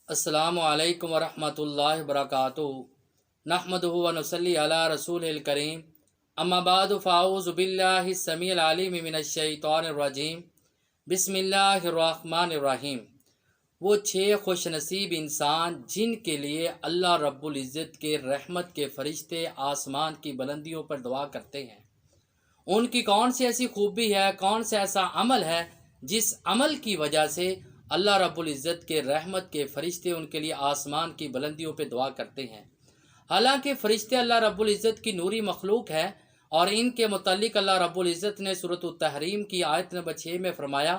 अस्सलामु अलैकुम वरहमतुल्लाहि वबरकातुहू नहमदुहु व नुसल्ली अला रसूलिल करीम अम्मा बाद फ़ाऊज़ु बिल्लाहि समील अलीम मिनश शैतानिर रजीम बिस्मिल्लाहिर रहमानिर रहीम। वो छः खुश नसीब इंसान जिनके लिए अल्लाह रब्बुल इज़्ज़त के रहमत के फ़रिश्ते आसमान की बुलंदियों पर दुआ करते हैं। उनकी कौन सी ऐसी खूबी है, कौन सा ऐसा अमल है जिस अमल की वजह से अल्लाह रब्बुल इज़्ज़त के रहमत के फ़रिश्ते उनके लिए आसमान की बुलंदियों पे दुआ करते हैं। हालांकि फ़रिश्ते अल्लाह रब्बुल इज़्ज़त की नूरी मखलूक है और इनके मुतालिक अल्लाह रब्बुल इज़्ज़त ने सूरत तहरीम की आयत नंबर 6 में फरमाया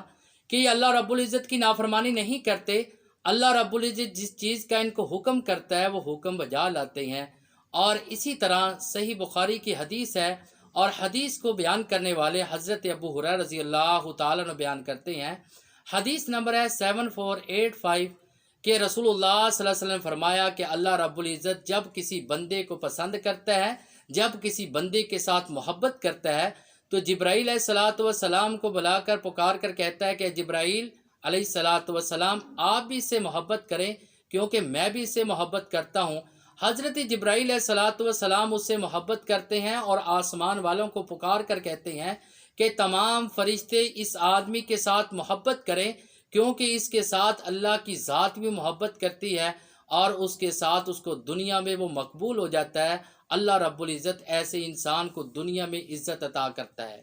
कि अल्लाह रब्बुल इज़्ज़त की नाफरमानी नहीं करते। अल्लाह रब्बुल इज़्ज़त जिस चीज़ का इनको हुक्म करता है वो हुक्म बजा लाते हैं। और इसी तरह सही बुखारी की हदीस है और हदीस को बयान करने वाले हज़रत अबू हुरैरा रज़ी अल्लाह ताला अन्हु बयान करते हैं। हदीस नंबर है 7485 कि रसूलुल्लाह सल्लल्लाहु अलैहि वसल्लम फरमाया कि अल्लाह रब्बुल इज़्ज़त जब किसी बंदे को पसंद करता है, जब किसी बंदे के साथ मोहब्बत करता है, तो जिब्राईल अलैहिस्सलातु वस्सलाम को बुलाकर पुकार कर कहता है कि जिब्राईल अलैहिस्सलातु वस्सलाम आप भी इससे मोहब्बत करें क्योंकि मैं भी इससे मोहब्बत करता हूँ। हज़रत जिब्राईल अलैहिस्सलातु वस्सलाम उससे मोहब्बत करते हैं और आसमान वालों को पुकार कर कहते हैं कि तमाम फरिश्ते इस आदमी के साथ मोहब्बत करें क्योंकि इसके साथ अल्लाह की ज़ात भी मोहब्बत करती है और उसके साथ उसको दुनिया में वो मकबूल हो जाता है। अल्लाह रब्बुल इज़्ज़त ऐसे इंसान को दुनिया में इज़्ज़त अता करता है।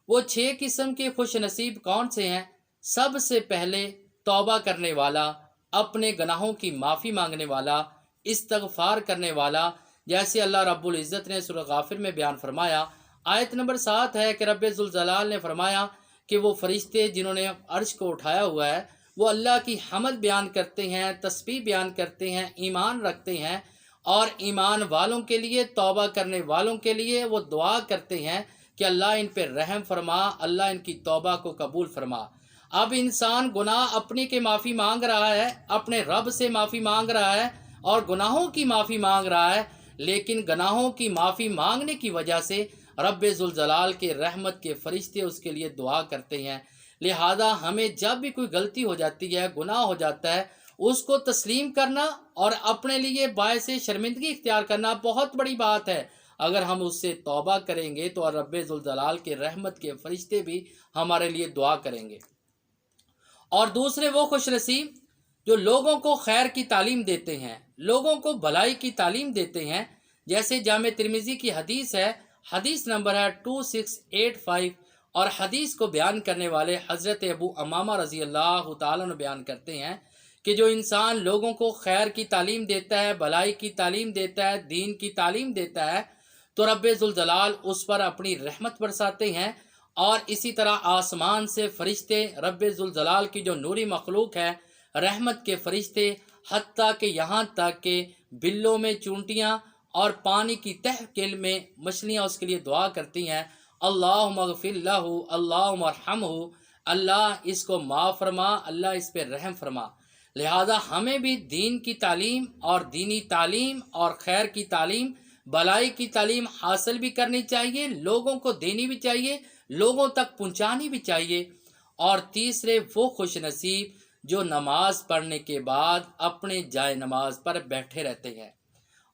वो छः किस्म के खुश नसीब कौन से हैं? सबसे पहले तौबा करने वाला, अपने गुनाहों की माफ़ी मांगने वाला, इस्तगफार करने वाला। जैसे अल्लाह रब्बुल इज़्ज़त ने सूरह गाफिर में बयान फरमाया, आयत नंबर 7 है कि रब्बे ज़ुल जलाल ने फरमाया कि वो फरिश्ते जिन्होंने अर्श को उठाया हुआ है वो अल्लाह की हमद बयान करते हैं, तस्बीह बयान करते हैं, ईमान रखते हैं और ईमान वालों के लिए, तौबा करने वालों के लिए वो दुआ करते हैं कि अल्लाह इन पर रहम फरमा, अल्लाह इनकी तौबा को कबूल फरमा। अब इंसान गुनाह अपने के माफ़ी मांग रहा है, अपने रब से माफ़ी मांग रहा है और गुनाहों की माफ़ी मांग रहा है, लेकिन गुनाहों की माफ़ी मांगने की वजह से रब्बे ज़ुल जलाल के रहमत के फ़रिश्ते उसके लिए दुआ करते हैं। लिहाजा हमें जब भी कोई गलती हो जाती है, गुनाह हो जाता है, उसको तस्लीम करना और अपने लिए बायस शर्मिंदगी इख्तियार करना बहुत बड़ी बात है। अगर हम उससे तौबा करेंगे तो रब्बे ज़ुल जलाल के रहमत के फ़रिश्ते भी हमारे लिए दुआ करेंगे। और दूसरे वो खुश नसीब जो लोगों को खैर की तालीम देते हैं, लोगों को भलाई की तालीम देते हैं। जैसे जामे तिरमिज़ी की हदीस है, हदीस नंबर है 2685 और हदीस को बयान करने वाले हज़रत अबू अमामा रज़ी अल्लाह ताला अन्हु बयान करते हैं कि जो इंसान लोगों को खैर की तालीम देता है, भलाई की तालीम देता है, दीन की तालीम देता है, तो रब्बे ज़ुल जलाल उस पर अपनी रहमत बरसाते हैं। और इसी तरह आसमान से फरिश्ते रब्बे ज़ुल जलाल की जो नूरी मखलूक है, रहमत के फरिश्ते, हत्ता के यहाँ तक के बिल्लों में चूंटियाँ और पानी की तह किल में मछलियाँ उसके लिए दुआ करती हैं, अल्लाहुम्मा अग़फ़िर लहू, अल्लाहुम्मा अरहमहू, अल्लाह इसको माफ़ फरमा, अल्लाह इस पर रहम फरमा। लिहाजा हमें भी दीन की तालीम और दीनी तालीम और खैर की तालीम, भलाई की तालीम हासिल भी करनी चाहिए, लोगों को देनी भी चाहिए, लोगों तक पहुंचानी भी चाहिए। और तीसरे वो खुश नसीब जो नमाज पढ़ने के बाद अपने जाए नमाज पर बैठे रहते हैं।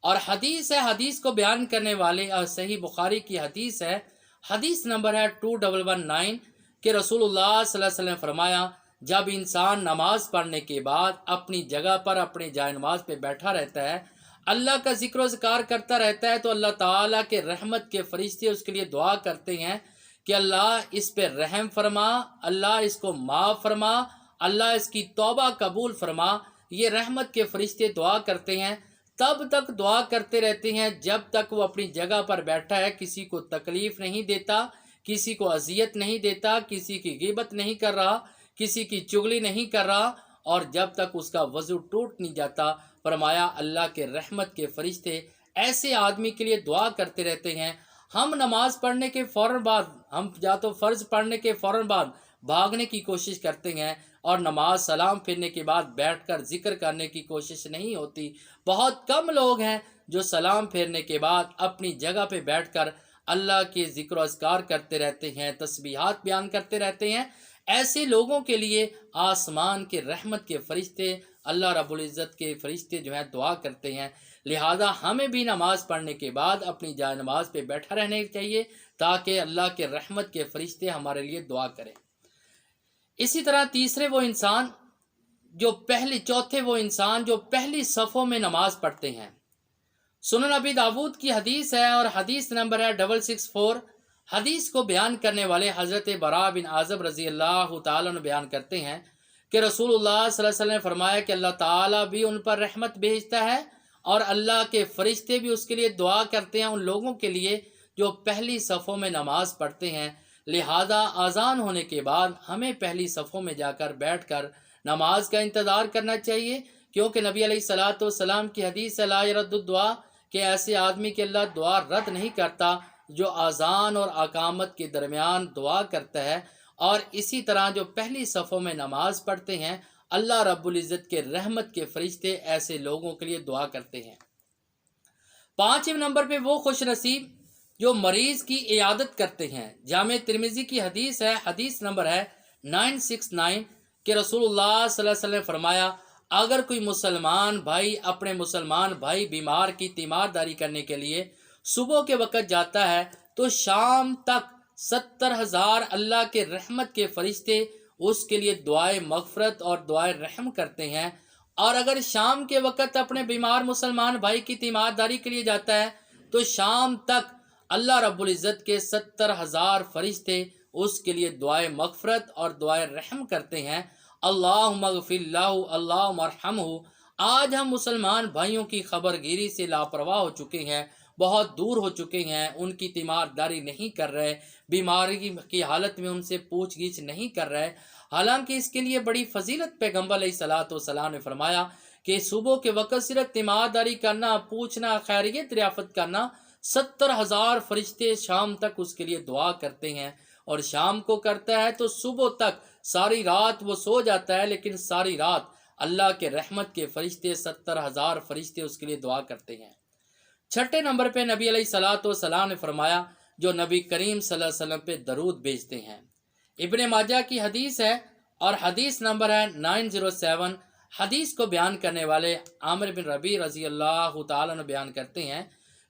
और हदीस है, हदीस को बयान करने वाले और सही बुखारी की हदीस है, हदीस नंबर है 2119 कि रसूलुल्लाह सल्लल्लाहु अलैहि वसल्लम फरमाया, जब इंसान नमाज पढ़ने के बाद अपनी जगह पर अपने जाए नमाज पे बैठा रहता है, अल्लाह का जिक्र ज़िकार करता रहता है, तो अल्लाह ताला के रहमत के फरिश्ते उसके लिए दुआ करते हैं कि अल्लाह इस पे रहम फरमा, अल्लाह इसको माफ़ फरमा, अल्लाह इसकी तौबा कबूल फरमा। ये रहमत के फरिश्ते दुआ करते हैं, तब तक दुआ करते रहते हैं जब तक वो अपनी जगह पर बैठा है, किसी को तकलीफ़ नहीं देता, किसी को अजियत नहीं देता, किसी की गिबत नहीं कर रहा, किसी की चुगली नहीं कर रहा, और जब तक उसका वज़ू टूट नहीं जाता। फरमाया अल्लाह के रहमत के फरिश्ते ऐसे आदमी के लिए दुआ करते रहते हैं। हम नमाज पढ़ने के फ़ौरन बाद, हम या तो फ़र्ज़ पढ़ने के फ़ौरन बाद भागने की कोशिश करते हैं और नमाज सलाम फिरने के बाद बैठकर ज़िक्र करने की कोशिश नहीं होती। बहुत कम लोग हैं जो सलाम फेरने के बाद अपनी जगह पे बैठकर अल्लाह के ज़िक्र अज़कार करते रहते हैं, तस्बीहात बयान करते रहते हैं। ऐसे लोगों के लिए आसमान के रहमत के फरिश्ते اللہ رب العزت کے فرشتے جو ہیں دعا کرتے ہیں، لہذا ہمیں بھی نماز پڑھنے کے بعد اپنی جائے نماز پہ بیٹھا رہنے چاہیے تاکہ اللہ کے رحمت کے فرشتے ہمارے لیے دعا کریں۔ اسی طرح چوتھے وہ انسان جو پہلی صفوں میں نماز پڑھتے ہیں۔ سنن ابی داود کی حدیث ہے اور حدیث نمبر ہے 664۔ حدیث کو بیان کرنے والے حضرت براء بن عازب رضی اللہ تعالیٰ عنہ بیان کرتے ہیں کہ رسول اللہ صلی اللہ علیہ وسلم نے فرمایا کہ اللہ تعالیٰ بھی ان پر رحمت بھیجتا ہے اور اللہ کے فرشتے بھی اس کے لیے دعا کرتے ہیں ان لوگوں کے لیے جو پہلی صفوں میں نماز پڑھتے ہیں۔ لہذا اذان ہونے کے بعد ہمیں پہلی صفوں میں جا کر بیٹھ کر نماز کا انتظار کرنا چاہیے، کیونکہ نبی علیہ الصلاۃ والسلام کی حدیث ہے لا يرد الدعاء، کہ ایسے آدمی کے اللہ دعا رد نہیں کرتا جو اذان اور اقامت کے درمیان دعا کرتا ہے۔ اور اسی طرح جو پہلی صفوں میں نماز پڑھتے ہیں اللہ رب العزت کے رحمت کے فرشتے ایسے لوگوں کے لیے دعا کرتے ہیں۔ 5 نمبر پہ وہ خوش نصیب جو مریض کی عیادت کرتے ہیں۔ جامع ترمذی کی حدیث ہے، حدیث نمبر ہے 969، کہ رسول اللہ صلی اللہ علیہ وسلم نے فرمایا اگر کوئی مسلمان بھائی اپنے مسلمان بھائی بیمار کی تیمارداری کرنے کے لیے صبح کے وقت جاتا ہے تو شام تک 70,000 اللہ کے رحمت کے فرشتے اس کے لیے دعائے مغفرت اور دعائے رحم کرتے ہیں۔ اور اگر شام کے وقت اپنے بیمار مسلمان بھائی کی تیمارداری کے لیے جاتا ہے تو شام تک اللہ رب العزت کے 70,000 فرشتے اس کے لیے دعائے مغفرت اور دعائے رحم کرتے ہیں۔ اللہم اغفر لہ اللہم ارحمہ۔ آج ہم مسلمان بھائیوں کی خبر گیری سے لاپرواہ ہو چکے ہیں، بہت دور ہو چکے ہیں، ان کی تیمارداری نہیں کر رہے، بیماری کی حالت میں ان سے پوچھ گچھ نہیں کر رہے، حالانکہ اس کے لیے بڑی فضیلت پیغمبر علیہ الصلوۃ والسلام نے فرمایا کہ صبح کے وقت صرف تیمارداری کرنا، پوچھنا، خیریت دریافت کرنا، 70,000 فرشتے شام تک اس کے لیے دعا کرتے ہیں۔ اور شام کو کرتا ہے تو صبح تک ساری رات وہ سو جاتا ہے، لیکن ساری رات اللہ کے رحمت کے فرشتے 70,000 فرشتے اس کے لیے دعا کرتے ہیں۔ 6 نمبر پہ نبی علیہ الصلوۃ والسلام نے فرمایا جو نبی کریم صلی اللہ علیہ وسلم پہ درود بھیجتے ہیں۔ ابن ماجہ کی حدیث ہے اور حدیث نمبر ہے 907۔ حدیث کو بیان کرنے والے عامر بن ربیع رضی اللہ تعالیٰ عنہ بیان کرتے ہیں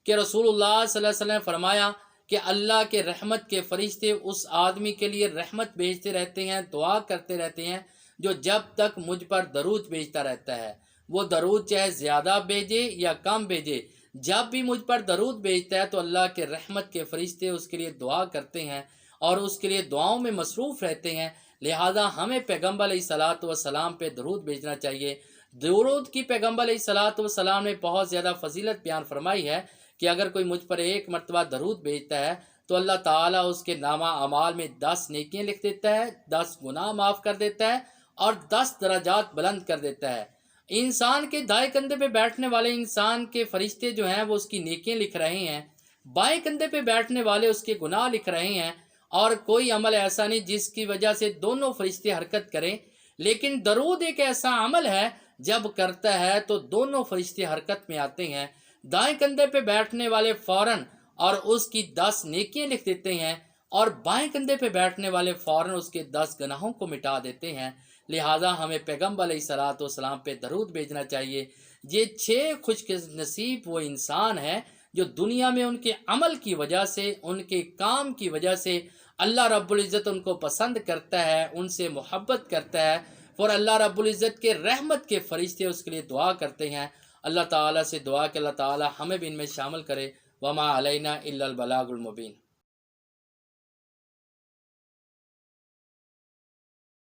کہ رسول اللہ صلی اللہ علیہ وسلم نے فرمایا کہ اللہ کے رحمت کے فرشتے اس آدمی کے لیے رحمت بھیجتے رہتے ہیں، دعا کرتے رہتے ہیں جو جب تک مجھ پر درود بھیجتا رہتا ہے۔ وہ درود چاہے زیادہ بھیجے یا کم بھیجے، جب بھی مجھ پر درود بھیجتا ہے تو اللہ کے رحمت کے فرشتے اس کے لیے دعا کرتے ہیں اور اس کے لیے دعاؤں میں مصروف رہتے ہیں۔ لہذا ہمیں پیغمبر علیہ الصلوۃ والسلام پہ درود بھیجنا چاہیے۔ درود کی پیغمبر علیہ الصلوۃ والسلام نے بہت زیادہ فضیلت بیان فرمائی ہے کہ اگر کوئی مجھ پر ایک مرتبہ درود بھیجتا ہے تو اللہ تعالیٰ اس کے نامہ اعمال میں 10 نیکیاں لکھ دیتا ہے، 10 گناہ معاف کر دیتا ہے اور 10 درجات بلند کر دیتا ہے۔ انسان کے دائیں کندھے پہ بیٹھنے والے انسان کے فرشتے جو ہیں وہ اس کی نیکیاں لکھ رہے ہیں، بائیں کندھے پہ بیٹھنے والے اس کے گناہ لکھ رہے ہیں، اور کوئی عمل ایسا نہیں جس کی وجہ سے دونوں فرشتے حرکت کریں۔ لیکن درود ایک ایسا عمل ہے جب کرتا ہے تو دونوں فرشتے حرکت میں آتے ہیں۔ دائیں کندھے پہ بیٹھنے والے فوراً اور اس کی 10 نیکیاں لکھ دیتے ہیں، اور بائیں کندھے پہ بیٹھنے والے فوراً اس کے 10 گناہوں کو مٹا دیتے ہیں۔ لہٰذا ہمیں پیغمبر علیہ الصلوۃ والسلام پہ درود بھیجنا چاہیے۔ یہ 6 خوش نصیب وہ انسان ہے جو دنیا میں ان کے عمل کی وجہ سے، ان کے کام کی وجہ سے اللہ رب العزت ان کو پسند کرتا ہے، ان سے محبت کرتا ہے، اور اللہ رب العزت کے رحمت کے فرشتے اس کے لیے دعا کرتے ہیں۔ اللہ تعالیٰ سے دعا کہ اللہ تعالیٰ ہمیں بھی ان میں شامل کرے۔ وما علینا الا البلاغ المبین۔